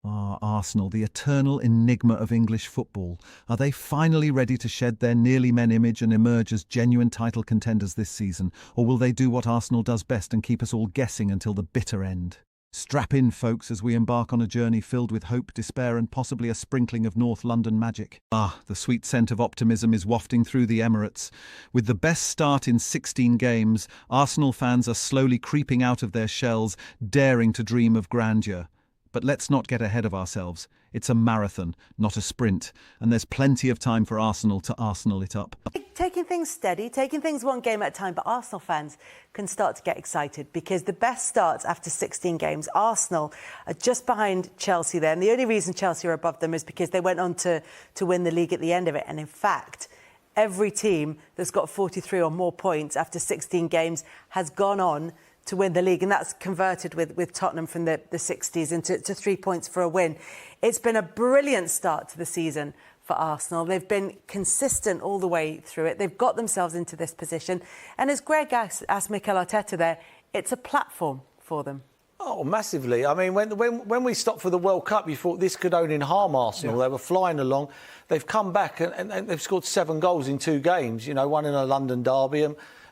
Ah, Arsenal, the eternal enigma of English football. Are they finally ready to shed their nearly men image and emerge as genuine title contenders this season? Or will they do what Arsenal does best and keep us all guessing until the bitter end? Strap in, folks, as we embark on a journey filled with hope, despair, and possibly a sprinkling of North London magic. Ah, the sweet scent of optimism is wafting through the Emirates. With the best start in 16 games, Arsenal fans are slowly creeping out of their shells, daring to dream of grandeur. But let's not get ahead of ourselves. It's a marathon, not a sprint, and there's plenty of time for Arsenal to Arsenal it up. Taking things steady, taking things one game at a time, but Arsenal fans can start to get excited because the best starts after 16 games. Arsenal are just behind Chelsea there, and the only reason Chelsea are above them is because they went on to win the league at the end of it. And in fact, every team that's got 43 or more points after 16 games has gone on to win the league, and that's converted with Tottenham from the 60s into 3 points for a win. It's been a brilliant start to the season for Arsenal. They've been consistent all the way through it. They've got themselves into this position. And as Greg asked Mikel Arteta there, it's a platform for them. Oh, massively. I mean, when we stopped for the World Cup, you thought this could only harm Arsenal. Yeah. They were flying along. They've come back and they've scored 7 goals in 2 games, you know, one in a London derby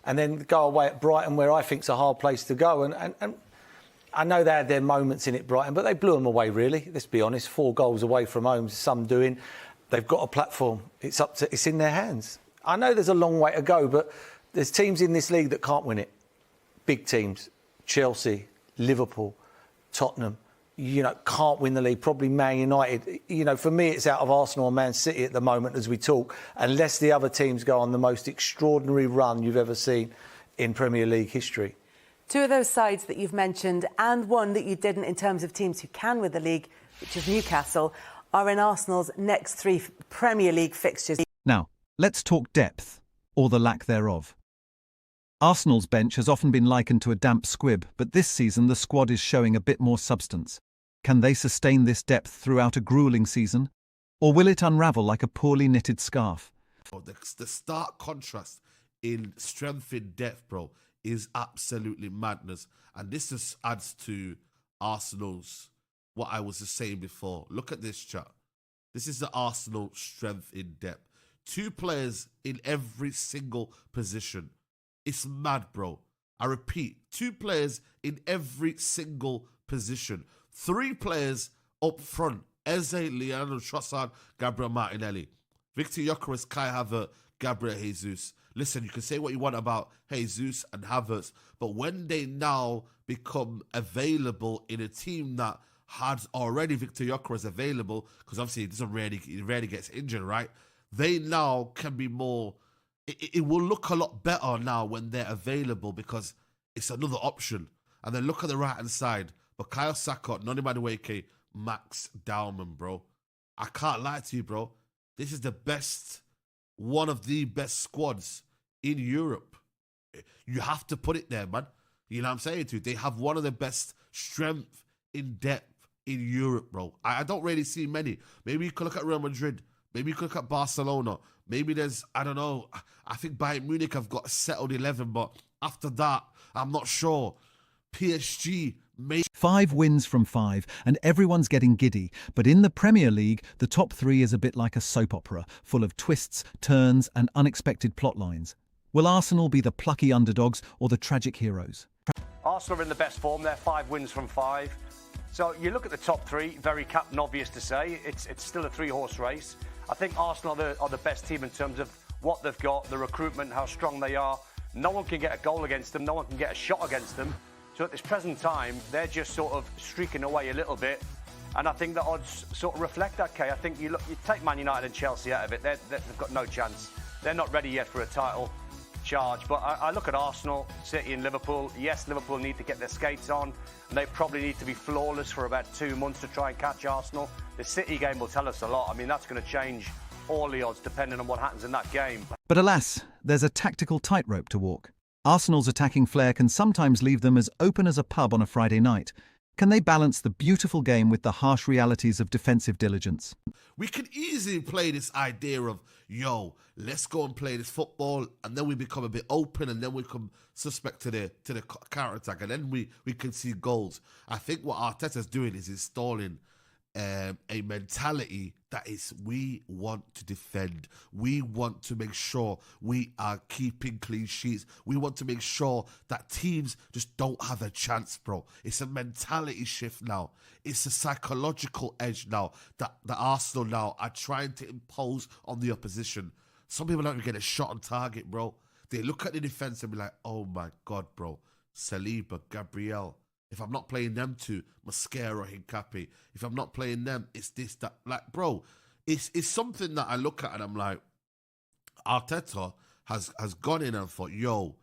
and then go away at Brighton, where I think's a hard place to go. And I know they had their moments in it, Brighton, but they blew them away, really. Let's be honest, 4 goals away from home, some doing. They've got a platform. It's in their hands. I know there's a long way to go, but there's teams in this league that can't win it. Big teams, Chelsea, Liverpool, Tottenham, you know, can't win the league. Probably Man United. You know, for me, it's out of Arsenal and Man City at the moment as we talk, unless the other teams go on the most extraordinary run you've ever seen in Premier League history. 2 of those sides that you've mentioned, and one that you didn't in terms of teams who can win the league, which is Newcastle, are in Arsenal's next 3 Premier League fixtures. Now, let's talk depth, or the lack thereof. Arsenal's bench has often been likened to a damp squib, but this season the squad is showing a bit more substance. Can they sustain this depth throughout a grueling season? Or will it unravel like a poorly knitted scarf? The stark contrast in strength in depth, bro, is absolutely madness. And this just adds to Arsenal's, what I was just saying before. Look at this chat. This is the Arsenal strength in depth. 2 players in every single position. It's mad, bro. I repeat, 2 players in every single position. 3 players up front. Eze, Leandro Trossard, Gabriel Martinelli. Victor Gyökeres, Kai Havertz, Gabriel Jesus. Listen, you can say what you want about Jesus and Havertz, but when they now become available in a team that had already Victor Gyökeres available, because obviously he rarely gets injured, right? They now can be more... It will look a lot better now when they're available because it's another option. And then look at the right-hand side. Bukayo Saka, Noni Madueke, Max Dowman, bro. I can't lie to you, bro. This is the best, one of the best squads in Europe. You have to put it there, man. You know what I'm saying to you? They have one of the best strength in depth in Europe, bro. I don't really see many. Maybe you could look at Real Madrid. Maybe you could look at Barcelona. Maybe there's, I don't know, I think Bayern Munich have got a settled 11, but after that, I'm not sure. PSG, maybe. 5 wins from 5, and everyone's getting giddy. But in the Premier League, the top 3 is a bit like a soap opera, full of twists, turns, and unexpected plot lines. Will Arsenal be the plucky underdogs or the tragic heroes? Arsenal are in the best form. They're 5 wins from 5. So you look at the top 3, very captain obvious to say. It's still a 3-horse race. I think Arsenal are the best team in terms of what they've got, the recruitment, how strong they are. No one can get a goal against them. No one can get a shot against them. So at this present time, they're just sort of streaking away a little bit. And I think the odds sort of reflect that, Kay. I think you take Man United and Chelsea out of it, they've got no chance. They're not ready yet for a title charge. But I look at Arsenal, City and Liverpool. Yes, Liverpool need to get their skates on. And they probably need to be flawless for about 2 months to try and catch Arsenal. The City game will tell us a lot. I mean, that's going to change all the odds depending on what happens in that game. But alas, there's a tactical tightrope to walk. Arsenal's attacking flair can sometimes leave them as open as a pub on a Friday night. Can they balance the beautiful game with the harsh realities of defensive diligence? We can easily play this idea of, yo, let's go and play this football, and then we become a bit open, and then we become suspect to the counter-attack, and then we can see goals. I think what Arteta's doing is installing a mentality that is, we want to defend. We want to make sure we are keeping clean sheets. We want to make sure that teams just don't have a chance, bro. It's a mentality shift now. It's a psychological edge now that the Arsenal now are trying to impose on the opposition. Some people don't even get a shot on target, bro. They look at the defense and be like, oh my God, bro. Saliba, Gabriel. If I'm not playing them two, Mascara, Hincapi. If I'm not playing them, it's this, that. Like, bro, it's something that I look at and I'm like, Arteta has gone in and thought, yo,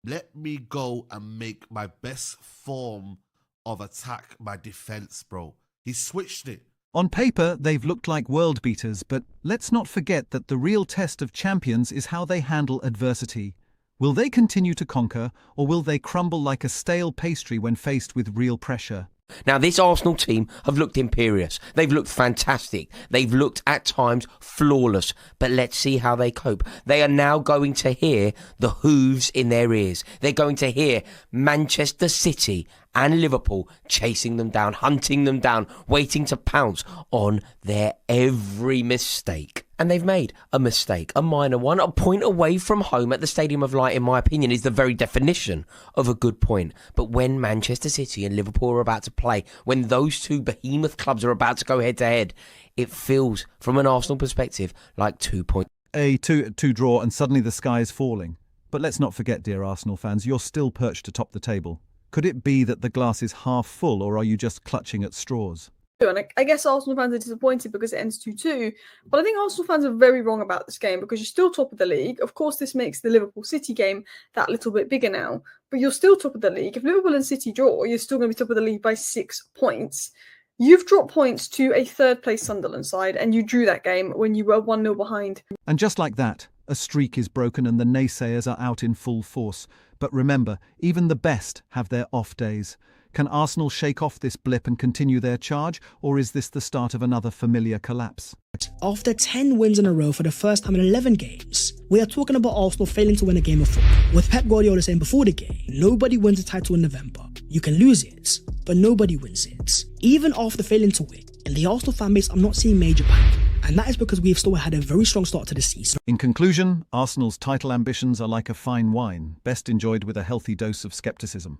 let me go and make my best form of attack my defense, bro. He switched it. On paper, they've looked like world beaters, but let's not forget that the real test of champions is how they handle adversity. Will they continue to conquer, or will they crumble like a stale pastry when faced with real pressure? Now, this Arsenal team have looked imperious. They've looked fantastic. They've looked at times flawless. But let's see how they cope. They are now going to hear the hooves in their ears. They're going to hear Manchester City and Liverpool chasing them down, hunting them down, waiting to pounce on their every mistake. And they've made a mistake, a minor one. A point away from home at the Stadium of Light, in my opinion, is the very definition of a good point. But when Manchester City and Liverpool are about to play, when those two behemoth clubs are about to go head-to-head, it feels, from an Arsenal perspective, like 2 points. A 2 draw and suddenly the sky is falling. But let's not forget, dear Arsenal fans, you're still perched atop the table. Could it be that the glass is half full, or are you just clutching at straws? And I guess Arsenal fans are disappointed because it ends 2-2. But I think Arsenal fans are very wrong about this game because you're still top of the league. Of course, this makes the Liverpool City game that little bit bigger now. But you're still top of the league. If Liverpool and City draw, you're still going to be top of the league by 6 points. You've dropped points to a third-place Sunderland side, and you drew that game when you were 1-0 behind. And just like that, a streak is broken and the naysayers are out in full force. But remember, even the best have their off days. Can Arsenal shake off this blip and continue their charge, or is this the start of another familiar collapse? After 10 wins in a row for the first time in 11 games, we are talking about Arsenal failing to win a game of football. With Pep Guardiola saying before the game, nobody wins a title in November. You can lose it, but nobody wins it. Even after failing to win, in the Arsenal fan base, I'm not seeing major panic. And that is because we've still had a very strong start to the season. In conclusion, Arsenal's title ambitions are like a fine wine, best enjoyed with a healthy dose of scepticism.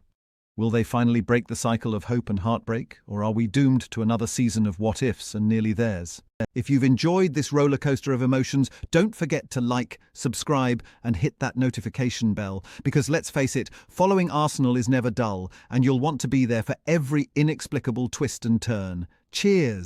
Will they finally break the cycle of hope and heartbreak, or are we doomed to another season of what-ifs and nearly theirs? If you've enjoyed this rollercoaster of emotions, don't forget to like, subscribe and hit that notification bell, because let's face it, following Arsenal is never dull, and you'll want to be there for every inexplicable twist and turn. Cheers!